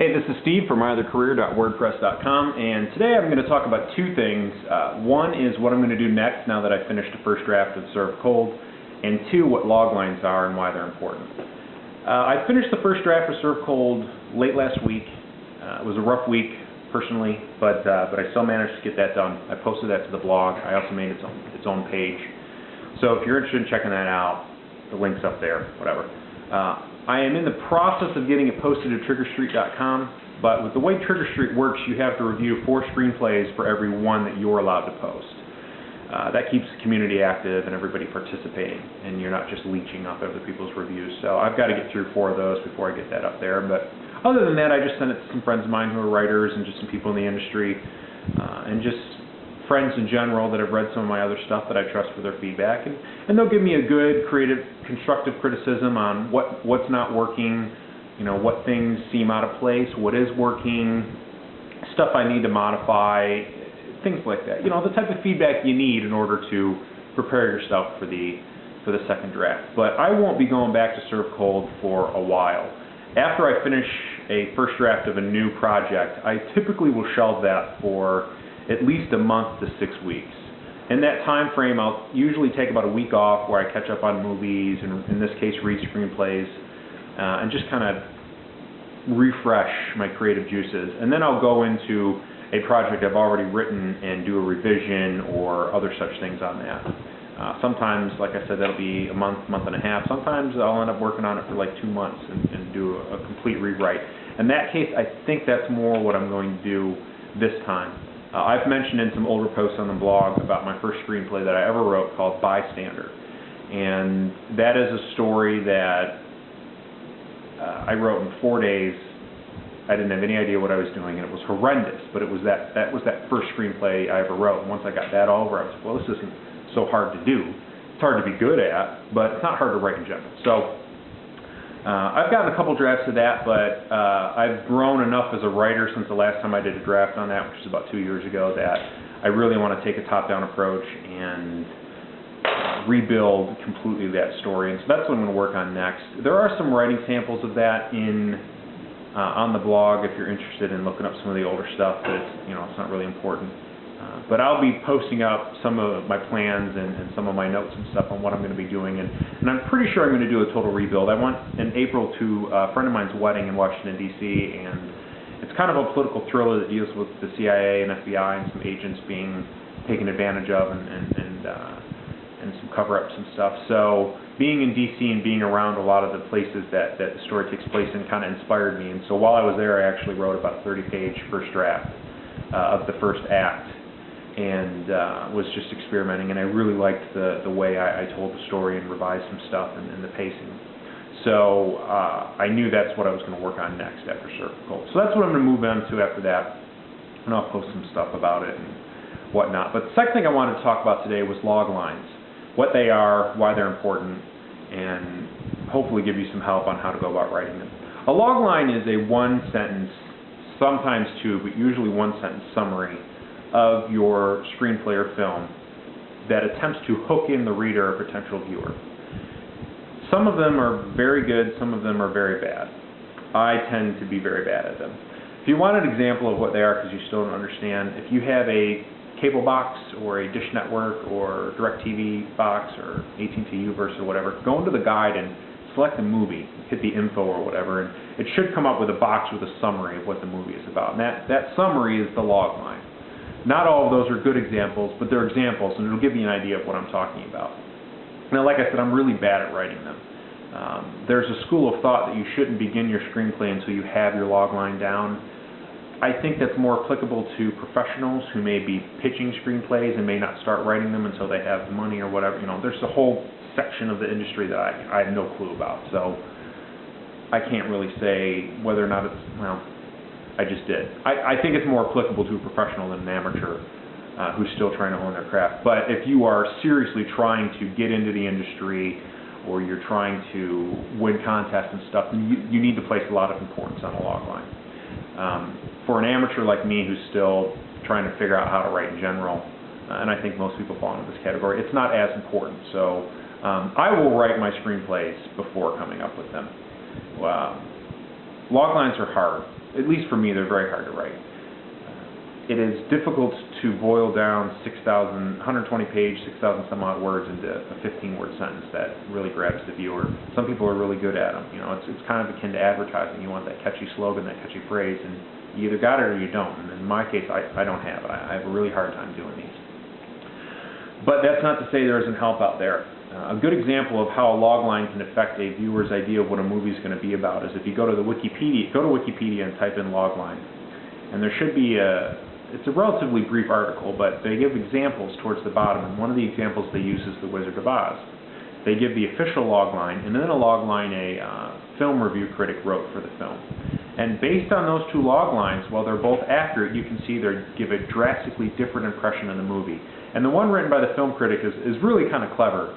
Hey, this is Steve from myothercareer.wordpress.com, and today I'm going to talk about two things. One is what I'm going to do next now that I've finished the first draft of Serve Cold, and two, what loglines are and why they're important. I finished the first draft of Serve Cold late last week. It was a rough week personally, but I still managed to get that done. I posted that to the blog. I also made its own page. So if you're interested in checking that out, the link's up there, whatever. I am in the process of getting it posted to TriggerStreet.com, but with the way TriggerStreet works, you have to review 4 screenplays for every one that you're allowed to post. That keeps the community active and everybody participating, and you're not just leeching off other people's reviews. So I've got to get through 4 of those before I get that up there. But other than that, I just sent it to some friends of mine who are writers and just some people in the industry, and just friends in general that have read some of my other stuff that I trust for their feedback, and they'll give me a good, creative, constructive criticism on what's not working, you know, what things seem out of place, what is working, stuff I need to modify, things like that. You know, the type of feedback you need in order to prepare yourself for the second draft. But I won't be going back to Serve Cold for a while. After I finish a first draft of a new project, I typically will shelve that for at least a month to 6 weeks. In that time frame, I'll usually take about a week off where I catch up on movies, and in this case read screenplays, and just kind of refresh my creative juices. And then I'll go into a project I've already written and do a revision or other such things on that. Sometimes, like I said, that'll be a month, month and a half. Sometimes I'll end up working on it for like 2 months and do a complete rewrite. In that case, I think that's more what I'm going to do this time. I've mentioned in some older posts on the blog about my first screenplay that I ever wrote called Bystander. And that is a story that I wrote in 4 days. I didn't have any idea what I was doing, and it was horrendous, but it was that first screenplay I ever wrote. And once I got that all over, I was like, well, this isn't so hard to do. It's hard to be good at, but it's not hard to write in general. So I've gotten a couple drafts of that, but I've grown enough as a writer since the last time I did a draft on that, which was about 2 years ago, that I really want to take a top-down approach and rebuild completely that story. And so that's what I'm going to work on next. There are some writing samples of that on the blog if you're interested in looking up some of the older stuff, but it's not really important. But I'll be posting up some of my plans and some of my notes and stuff on what I'm going to be doing, and I'm pretty sure I'm going to do a total rebuild. I went in April to a friend of mine's wedding in Washington, D.C., and it's kind of a political thriller that deals with the CIA and FBI and some agents being taken advantage of and some cover-ups and stuff. So being in D.C. and being around a lot of the places that the story takes place in kind of inspired me, and so while I was there, I actually wrote about a 30-page first draft of the first act, and was just experimenting, and I really liked the way I told the story and revised some stuff and the pacing. So I knew that's what I was going to work on next after Serve Cold. So that's what I'm going to move on to after that, and I'll post some stuff about it and whatnot. But the second thing I wanted to talk about today was loglines, what they are, why they're important, and hopefully give you some help on how to go about writing them. A logline is a 1-sentence, sometimes 2, but usually 1-sentence summary of your screenplay or film that attempts to hook in the reader or potential viewer. Some of them are very good, some of them are very bad. I tend to be very bad at them. If you want an example of what they are because you still don't understand, if you have a cable box or a Dish Network or DirecTV box or AT&T Uverse or whatever, go into the guide and select the movie, hit the info or whatever, and it should come up with a box with a summary of what the movie is about. And that summary is the logline. Not all of those are good examples, but they're examples, and it'll give you an idea of what I'm talking about. Now, like I said, I'm really bad at writing them. There's a school of thought that you shouldn't begin your screenplay until you have your logline down. I think that's more applicable to professionals who may be pitching screenplays and may not start writing them until they have the money or whatever. There's a whole section of the industry that I have no clue about, so I can't really say whether or not it's, well, I just did. I think it's more applicable to a professional than an amateur who's still trying to own their craft. But if you are seriously trying to get into the industry or you're trying to win contests and stuff, you need to place a lot of importance on a logline. For an amateur like me who's still trying to figure out how to write in general, and I think most people fall into this category, it's not as important. So I will write my screenplays before coming up with them. log lines are hard. At least for me, they're very hard to write. It is difficult to boil down 120 page, 6,000 some odd words into a 15-word sentence that really grabs the viewer. Some people are really good at them. You know, it's kind of akin to advertising. You want that catchy slogan, that catchy phrase, and you either got it or you don't. And in my case, I don't have it. I have a really hard time doing these. But that's not to say there isn't help out there. A good example of how a logline can affect a viewer's idea of what a movie is going to be about is if you go to Wikipedia and type in logline, and there should be it's a relatively brief article, but they give examples towards the bottom, and one of the examples they use is The Wizard of Oz. They give the official logline, and then a logline a film review critic wrote for the film. And based on those two loglines, while they're both accurate, you can see they give a drastically different impression of the movie. And the one written by the film critic is really kind of clever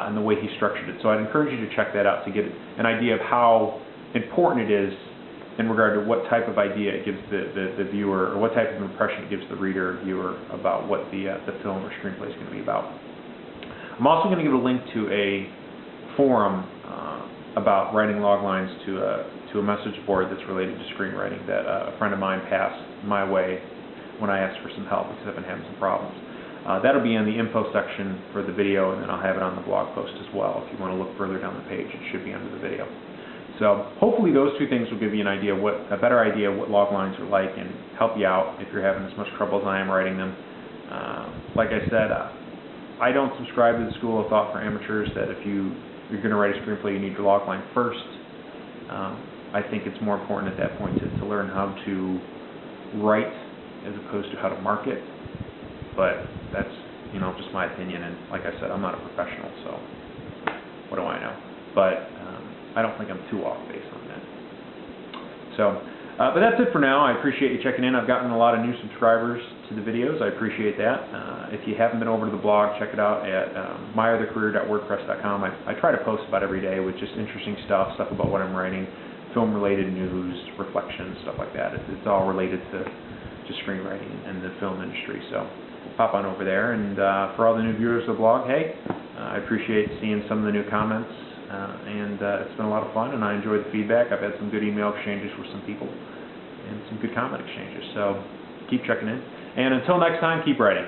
in the way he structured it. So I'd encourage you to check that out to get an idea of how important it is in regard to what type of idea it gives the viewer, or what type of impression it gives the reader or viewer about what the film or screenplay is going to be about. I'm also going to give a link to a forum about writing log lines to a message board that's related to screenwriting that a friend of mine passed my way when I asked for some help because I've been having some problems. That'll be in the info section for the video, and then I'll have it on the blog post as well. If you want to look further down the page, it should be under the video. So hopefully those two things will give you a better idea of what log lines are like and help you out if you're having as much trouble as I am writing them. Like I said, I don't subscribe to the school of thought for amateurs that if you're going to write a screenplay, you need your log line first. I think it's more important at that point to learn how to write as opposed to how to market. But that's, just my opinion, and like I said, I'm not a professional, so what do I know? But I don't think I'm too off base on that. So, but that's it for now. I appreciate you checking in. I've gotten a lot of new subscribers to the videos. I appreciate that. If you haven't been over to the blog, check it out at myothercareer.wordpress.com. I try to post about every day with just interesting stuff about what I'm writing, film-related news, reflections, stuff like that. It's all related to screenwriting and the film industry. So pop on over there. And for all the new viewers of the blog, hey, I appreciate seeing some of the new comments. And it's been a lot of fun, and I enjoyed the feedback. I've had some good email exchanges with some people and some good comment exchanges. So keep checking in. And until next time, keep writing.